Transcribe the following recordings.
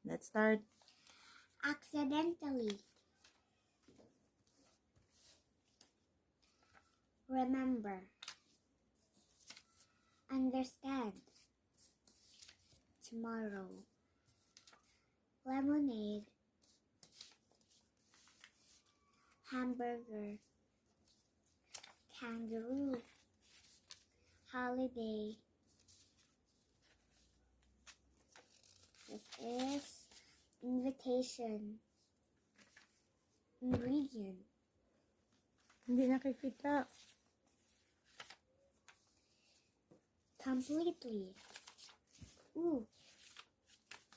Let's start. Accidentally. Remember. Understand. Tomorrow. Lemonade. Hamburger. Kangaroo. Holiday. This is invitation. Ingredient. Hindi nakikita. Completely. Ooh.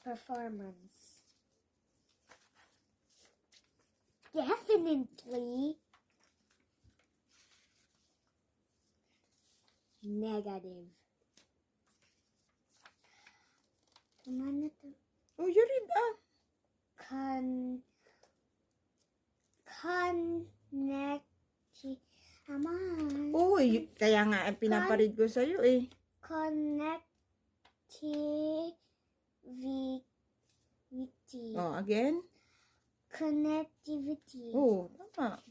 Performance. Definitely. Negative. Ano to? Oh, you read Connectivity. Uy, kaya nga pinaparead ko sa'yo eh. Connectivity. Oh, again? Connectivity. Oh, tama.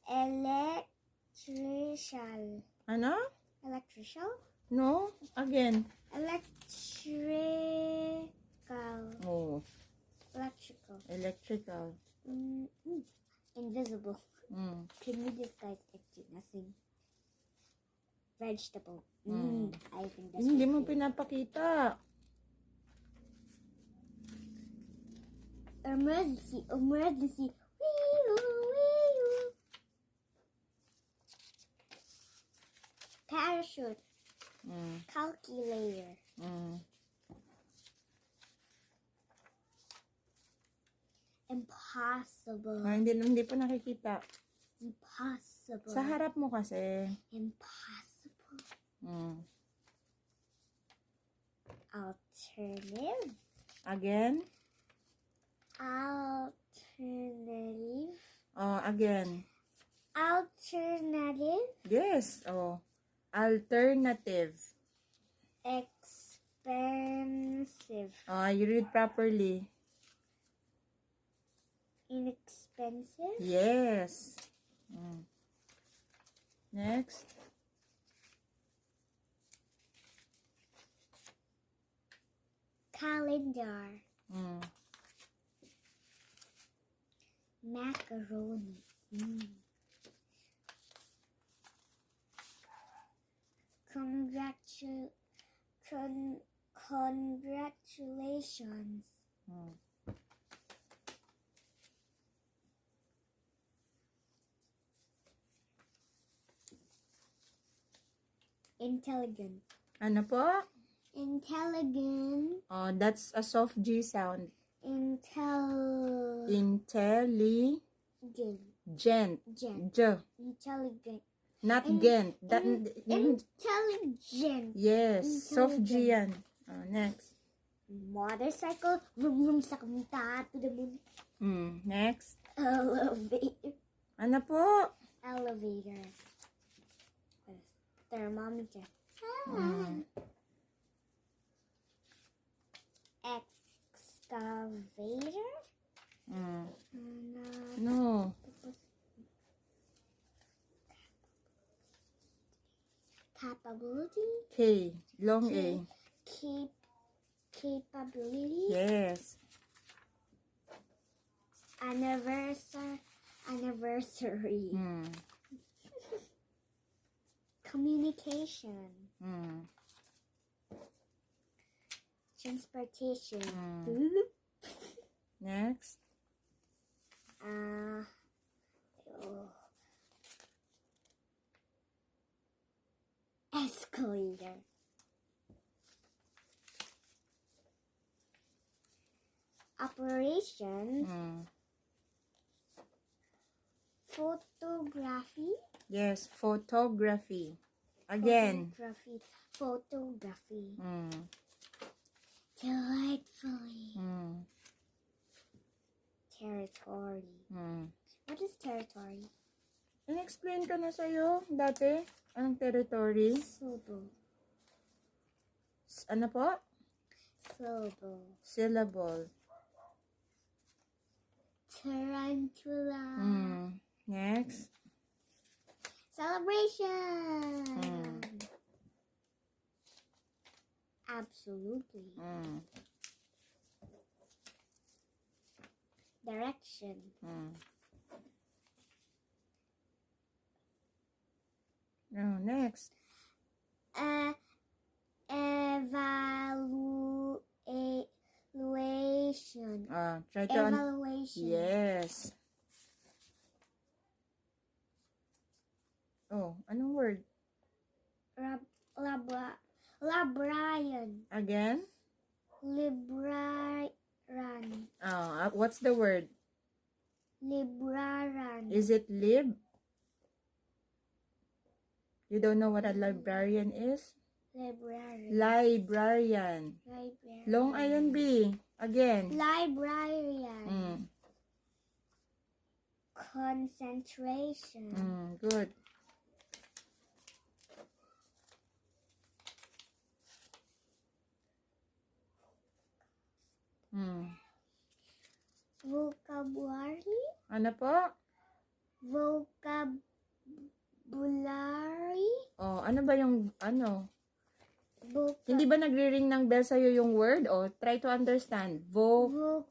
Electrical. Ano? Electrical? No? Again. Electrical. Oh, Electrical. electrical. Invisible. Mm. Can we disguise it to nothing? Vegetable. I think that's Hindi mo good. pinapakita. Emergency. Emergency. Wee-oo. Parachute. Mm. Calculator. Mm. Impossible. Hindi pa nakikita. Impossible. Sa harap mo kasi. Impossible. Mm. Alternative. Again. Alternative. Oh, again. Alternative. Yes. Oh. Alternative. Expensive. Oh, you read properly. Inexpensive. Yes. Mm. Next. Calendar. Mm. Macaroni. Congratulations. Mm. Intelligent. Ano po? Intelligent. Oh, that's a soft G sound. Intelligent. Gent. J. Intelligent. Not gent. Intelligent. Yes. Soft G yan. Oh, next. Motorcycle. Vroom vroom sa kamunta to the moon. Next. Elevator. Ano po? Elevator. Thermometer. Excavator. No. Capability. K. Long A. Capability. Yes. Anniversary. Communication. Transportation. Next. Escalator. Operation. Photography. Yes. Photography. Again. Photography. Delightfully. Territory. What is territory? In-explain ka na sa'yo dati. Anong territory? Subo. Ano po? Syllable. Syllable. Tarantula. Next. Celebration. Absolutely. Direction. Oh, next. Evaluation. Try to Evaluation. Yes. Oh, anong word? Librarian. Again? Librarian. What's the word? Librarian. Is it lib? You don't know what a librarian is? Librarian. Librarian. Librarian. Long I and B. Again. Librarian. Concentration. Good. Vocabulary. Ano po? Vocabulary. Ano ba yung ano? Vocabulary. Hindi ba nagre-ring ng bell sa'yo yung word? Try to understand. Vocabulary.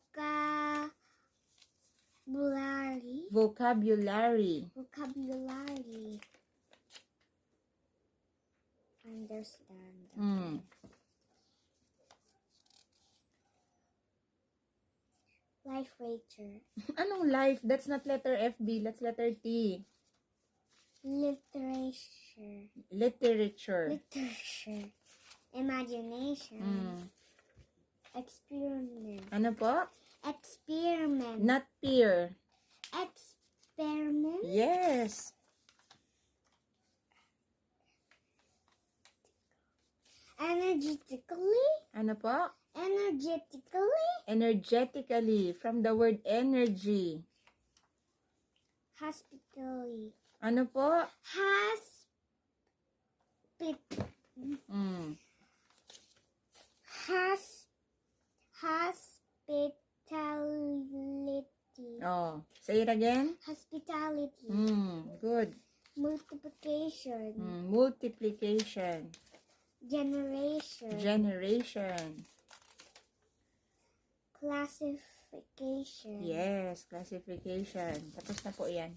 Vocabulary. Vocabulary. Understand. Literature. Anong life? That's not letter FB. That's letter T. Literature. Literature. Literature. Imagination. Experiment. Ano po? Experiment. Not peer. Experiment. Yes. Energetically. Ano po? Energetically. Energetically. From the word energy. Hospitally. Ano po? Hospitality. Say it again. Hospitality. Good. Multiplication. Multiplication. Generation. Generation. Classification. Yes, classification. Tapos na po yan.